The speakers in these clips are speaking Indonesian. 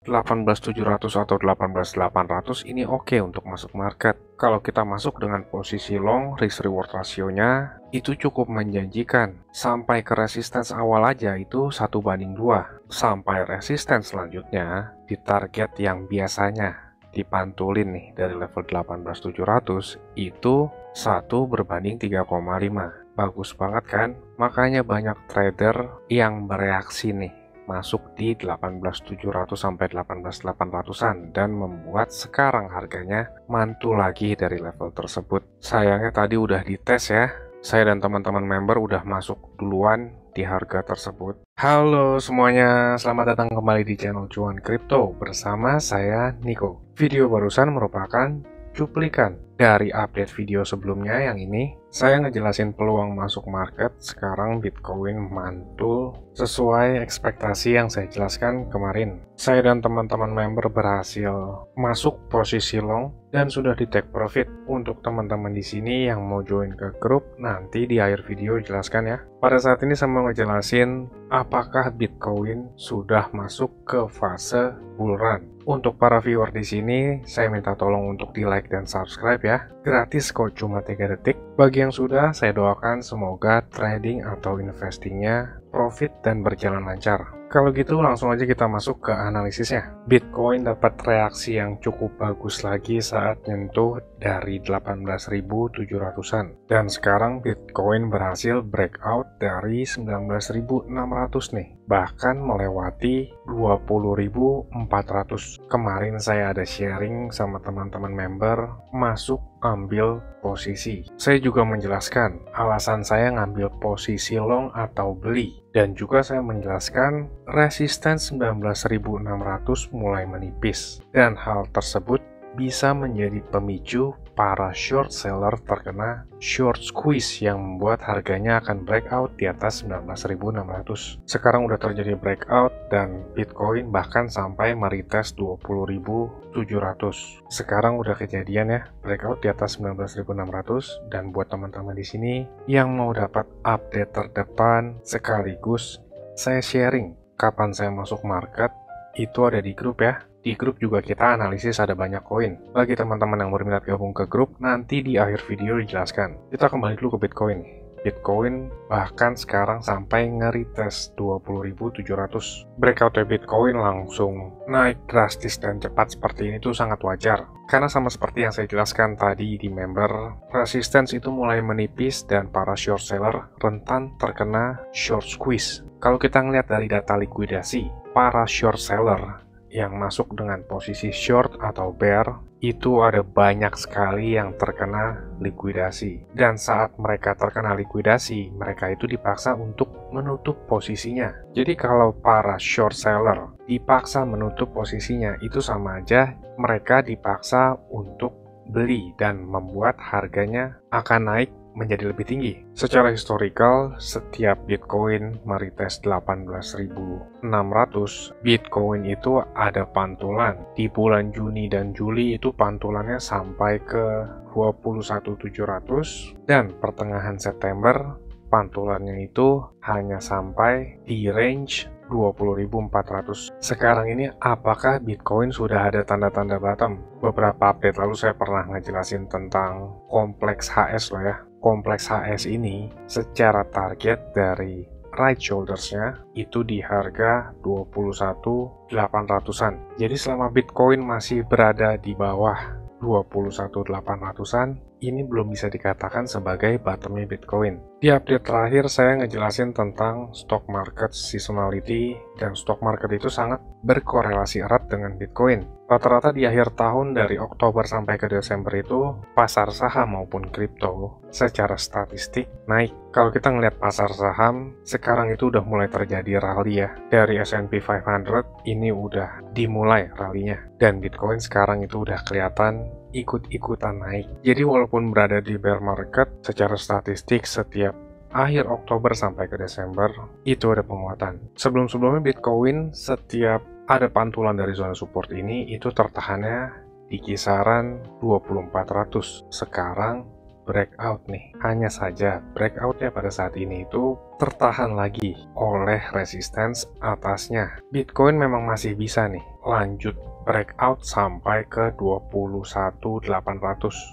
18.700 atau 18.800 ini oke untuk masuk market. Kalau kita masuk dengan posisi long, risk reward rasionya itu cukup menjanjikan. Sampai ke resistance awal aja itu 1:2. Sampai resistance selanjutnya di target yang biasanya dipantulin nih dari level 18.700 itu 1:3,5. Bagus banget kan? Makanya banyak trader yang bereaksi nih masuk di 18.700 sampai 18.800-an dan membuat sekarang harganya mantul lagi dari level tersebut. Sayangnya tadi udah dites ya. Saya dan teman-teman member udah masuk duluan di harga tersebut. Halo semuanya, selamat datang kembali di channel Cuan Kripto bersama saya Niko. Video barusan merupakan cuplikan dari update video sebelumnya. Yang ini saya ngejelasin peluang masuk market. Sekarang Bitcoin mantul sesuai ekspektasi yang saya jelaskan kemarin. Saya dan teman-teman member berhasil masuk posisi long dan sudah di take profit. Untuk teman-teman di sini yang mau join ke grup, nanti di akhir video jelaskan ya. Pada saat ini saya mau ngejelasin apakah Bitcoin sudah masuk ke fase bull run. Untuk para viewer di sini, saya minta tolong untuk di like dan subscribe ya. Gratis kok, cuma 3 detik. Bagi yang sudah, saya doakan semoga trading atau investingnya profit dan berjalan lancar. Kalau gitu langsung aja kita masuk ke analisisnya. Bitcoin dapat reaksi yang cukup bagus lagi saat nyentuh dari 18.700-an. Dan sekarang Bitcoin berhasil breakout dari 19.600 nih. Bahkan melewati 20.400. Kemarin saya ada sharing sama teman-teman member masuk ambil posisi. Saya juga menjelaskan alasan saya ngambil posisi long atau beli. Dan juga saya menjelaskan resistance 19.600 mulai menipis. Dan hal tersebut bisa menjadi pemicu para short seller terkena short squeeze yang membuat harganya akan breakout di atas 19.600. Sekarang udah terjadi breakout dan Bitcoin bahkan sampai meretest 20.700. Sekarang udah kejadian ya, breakout di atas 19.600. Dan buat teman-teman di sini yang mau dapat update terdepan sekaligus saya sharing kapan saya masuk market, itu ada di grup ya. Di grup juga kita analisis ada banyak koin. Bagi teman-teman yang berminat gabung ke grup, nanti di akhir video dijelaskan. Kita kembali dulu ke Bitcoin. Bitcoin bahkan sekarang sampai nge-retest 20.700. Breakout Bitcoin langsung naik drastis dan cepat seperti ini tuh sangat wajar. Karena sama seperti yang saya jelaskan tadi di member, resistance itu mulai menipis dan para short seller rentan terkena short squeeze. Kalau kita ngeliat dari data likuidasi, para short seller yang masuk dengan posisi short atau bear itu ada banyak sekali yang terkena likuidasi. Dan saat mereka terkena likuidasi, mereka itu dipaksa untuk menutup posisinya. Jadi kalau para short seller dipaksa menutup posisinya, itu sama aja mereka dipaksa untuk beli dan membuat harganya akan naik menjadi lebih tinggi. Secara historical, setiap Bitcoin meretest 18.600, Bitcoin itu ada pantulan. Di bulan Juni dan Juli itu pantulannya sampai ke 21.700 dan pertengahan September pantulannya itu hanya sampai di range 20.400. Sekarang ini apakah Bitcoin sudah ada tanda-tanda bottom? Beberapa update lalu saya pernah ngejelasin tentang kompleks HS loh ya. Kompleks HS ini secara target dari right shoulders-nya itu di harga 21.800-an. Jadi selama Bitcoin masih berada di bawah 21.800-an, ini belum bisa dikatakan sebagai bottomnya Bitcoin. Di update terakhir saya ngejelasin tentang stock market seasonality, dan stock market itu sangat berkorelasi erat dengan Bitcoin. Rata-rata di akhir tahun dari Oktober sampai ke Desember itu pasar saham maupun kripto secara statistik naik. Kalau kita ngelihat pasar saham, sekarang itu udah mulai terjadi rally ya. Dari S&P 500 ini udah dimulai rallynya. Dan Bitcoin sekarang itu udah kelihatan ikut-ikutan naik. Jadi walaupun berada di bear market, secara statistik setiap akhir Oktober sampai ke Desember itu ada penguatan. Sebelum-sebelumnya Bitcoin setiap ada pantulan dari zona support ini itu tertahannya di kisaran 2400. Sekarang breakout nih. Hanya saja breakoutnya pada saat ini itu tertahan lagi oleh resistance atasnya. Bitcoin memang masih bisa nih lanjut breakout sampai ke 21.800.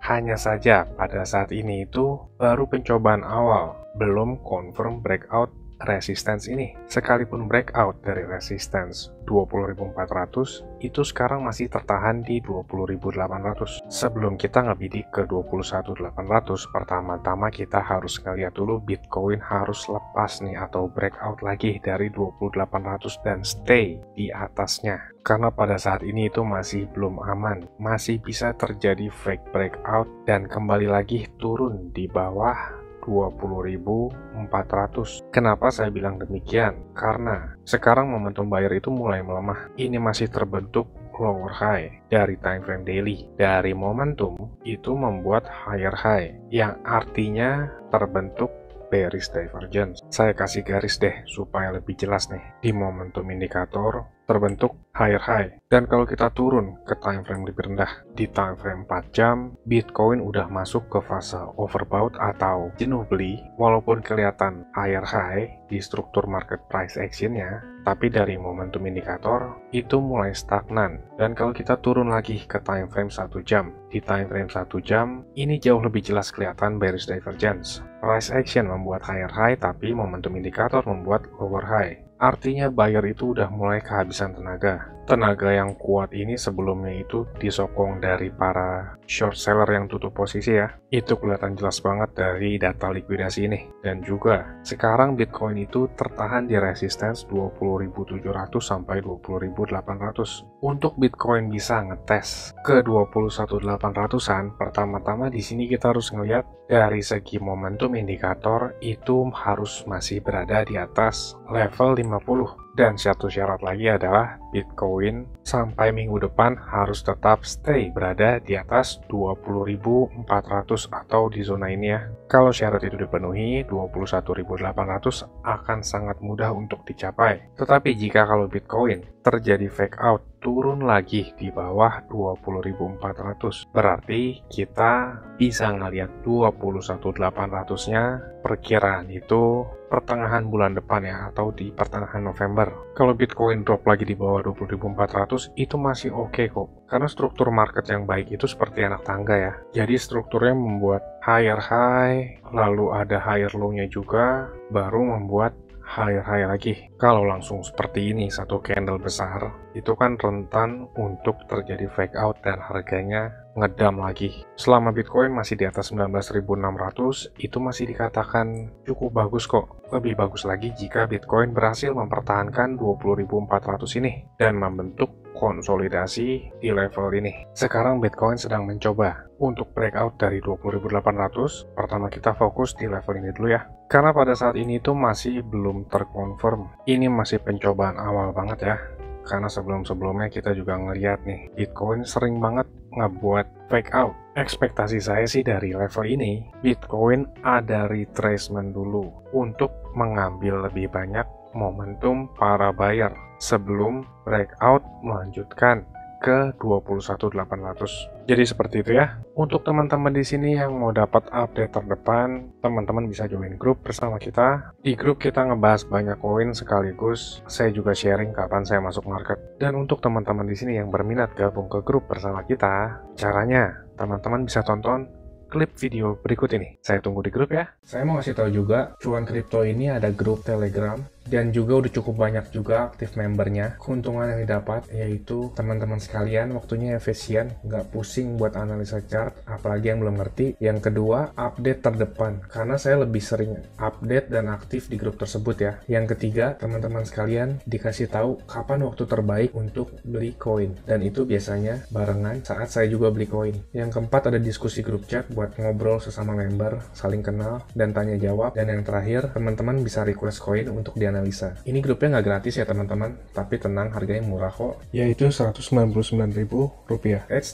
Hanya saja pada saat ini itu baru pencobaan awal, belum confirm breakout resistance ini. Sekalipun breakout dari resistance 20.400, itu sekarang masih tertahan di 20.800. Sebelum kita ngebidik ke 21.800, pertama-tama kita harus ngeliat dulu Bitcoin harus lepas nih atau breakout lagi dari 20.800 dan stay di atasnya. Karena pada saat ini itu masih belum aman, masih bisa terjadi fake breakout dan kembali lagi turun di bawah 20.400. Kenapa saya bilang demikian? Karena sekarang momentum buyer itu mulai melemah. Ini masih terbentuk lower high dari time frame daily. Dari momentum itu membuat higher high, yang artinya terbentuk bearish divergence. Saya kasih garis deh supaya lebih jelas nih. Di momentum indikator terbentuk higher high. Dan kalau kita turun ke time frame lebih rendah, di time frame 4 jam, Bitcoin udah masuk ke fase overbought atau jenuh beli, walaupun kelihatan higher high di struktur market price action-nya, tapi dari momentum indikator itu mulai stagnan. Dan kalau kita turun lagi ke time frame 1 jam, di time frame 1 jam, ini jauh lebih jelas kelihatan bearish divergence. Price action membuat higher high, tapi momentum indikator membuat lower high. Artinya buyer itu udah mulai kehabisan tenaga. Tenaga yang kuat ini sebelumnya itu disokong dari para short seller yang tutup posisi ya. Itu kelihatan jelas banget dari data likuidasi ini. Dan juga sekarang Bitcoin itu tertahan di resistance 20.700 sampai 20.800. Untuk Bitcoin bisa ngetes ke 21.800-an, pertama-tama di sini kita harus ngelihat dari segi momentum indikator itu harus masih berada di atas level 50. Dan satu syarat lagi adalah Bitcoin sampai minggu depan harus tetap stay berada di atas 20.400 atau di zona ini ya. Kalau syarat itu dipenuhi, 21.800 akan sangat mudah untuk dicapai. Tetapi jika kalau Bitcoin terjadi fake out, turun lagi di bawah 20.400, berarti kita bisa ngelihat 21.800-nya perkiraan itu pertengahan bulan depan ya, atau di pertengahan November. Kalau Bitcoin drop lagi di bawah 20.400 itu masih oke kok, karena struktur market yang baik itu seperti anak tangga ya. Jadi strukturnya membuat higher high, lalu ada higher low-nya juga, baru membuat higher high lagi. Kalau langsung seperti ini satu candle besar, itu kan rentan untuk terjadi fake out dan harganya ngedam lagi. Selama Bitcoin masih di atas 19.600, itu masih dikatakan cukup bagus kok. Lebih bagus lagi jika Bitcoin berhasil mempertahankan 20.400 ini dan membentuk konsolidasi di level ini. Sekarang Bitcoin sedang mencoba untuk breakout dari 20.800. Pertama kita fokus di level ini dulu ya. Karena pada saat ini itu masih belum terkonfirm. Ini masih pencobaan awal banget ya. Karena sebelum-sebelumnya kita juga ngeliat nih, Bitcoin sering banget ngebuat fake out. Ekspektasi saya sih dari level ini, Bitcoin ada retracement dulu untuk mengambil lebih banyak momentum para buyer sebelum breakout melanjutkan ke 21.800. Jadi seperti itu ya. Untuk teman-teman di sini yang mau dapat update terdepan, teman-teman bisa join grup bersama kita. Di grup kita ngebahas banyak koin sekaligus saya juga sharing kapan saya masuk market. Dan untuk teman-teman di sini yang berminat gabung ke grup bersama kita, caranya teman-teman bisa tonton klip video berikut ini. Saya tunggu di grup ya. Saya mau kasih tahu juga, Cuan Kripto ini ada grup Telegram dan juga udah cukup banyak juga aktif membernya. Keuntungan yang didapat yaitu teman-teman sekalian waktunya efisien, nggak pusing buat analisa chart, apalagi yang belum ngerti. Yang kedua, update terdepan, karena saya lebih sering update dan aktif di grup tersebut ya. Yang ketiga, teman-teman sekalian dikasih tahu kapan waktu terbaik untuk beli koin, dan itu biasanya barengan saat saya juga beli koin. Yang keempat, ada diskusi grup chat buat ngobrol sesama member, saling kenal dan tanya jawab. Dan yang terakhir, teman-teman bisa request koin untuk dianalisa. Ini grupnya nggak gratis ya teman-teman, tapi tenang, harganya murah kok, yaitu Rp199.000.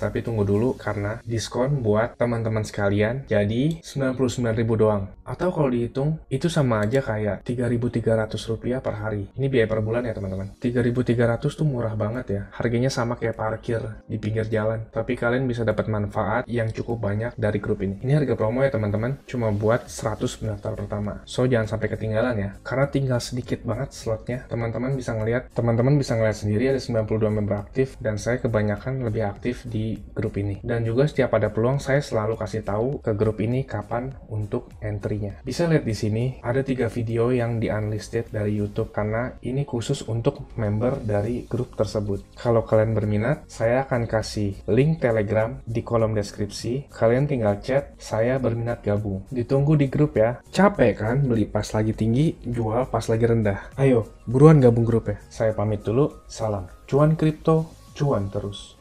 Tapi tunggu dulu karena diskon buat teman-teman sekalian, jadi Rp99.000 doang. Atau kalau dihitung, itu sama aja kayak Rp3.300 per hari. Ini biaya per bulan ya teman-teman. Rp3.300 tuh murah banget ya, harganya sama kayak parkir di pinggir jalan. Tapi kalian bisa dapat manfaat yang cukup banyak dari grup ini. Ini harga promo ya teman-teman, cuma buat 100 pendaftar pertama. So jangan sampai ketinggalan ya, karena tinggal sedikit dikit banget slotnya. Teman-teman bisa ngeliat sendiri ada 92 member aktif, dan saya kebanyakan lebih aktif di grup ini. Dan juga setiap ada peluang, saya selalu kasih tahu ke grup ini kapan untuk entry-nya. Bisa lihat di sini ada 3 video yang di unlisted dari YouTube karena ini khusus untuk member dari grup tersebut. Kalau kalian berminat, saya akan kasih link Telegram di kolom deskripsi. Kalian tinggal chat, saya berminat gabung. Ditunggu di grup ya. Capek kan beli pas lagi tinggi, jual pas lagi rendah. Ayo, buruan gabung grup ya. Saya pamit dulu. Salam. Cuan kripto, cuan terus.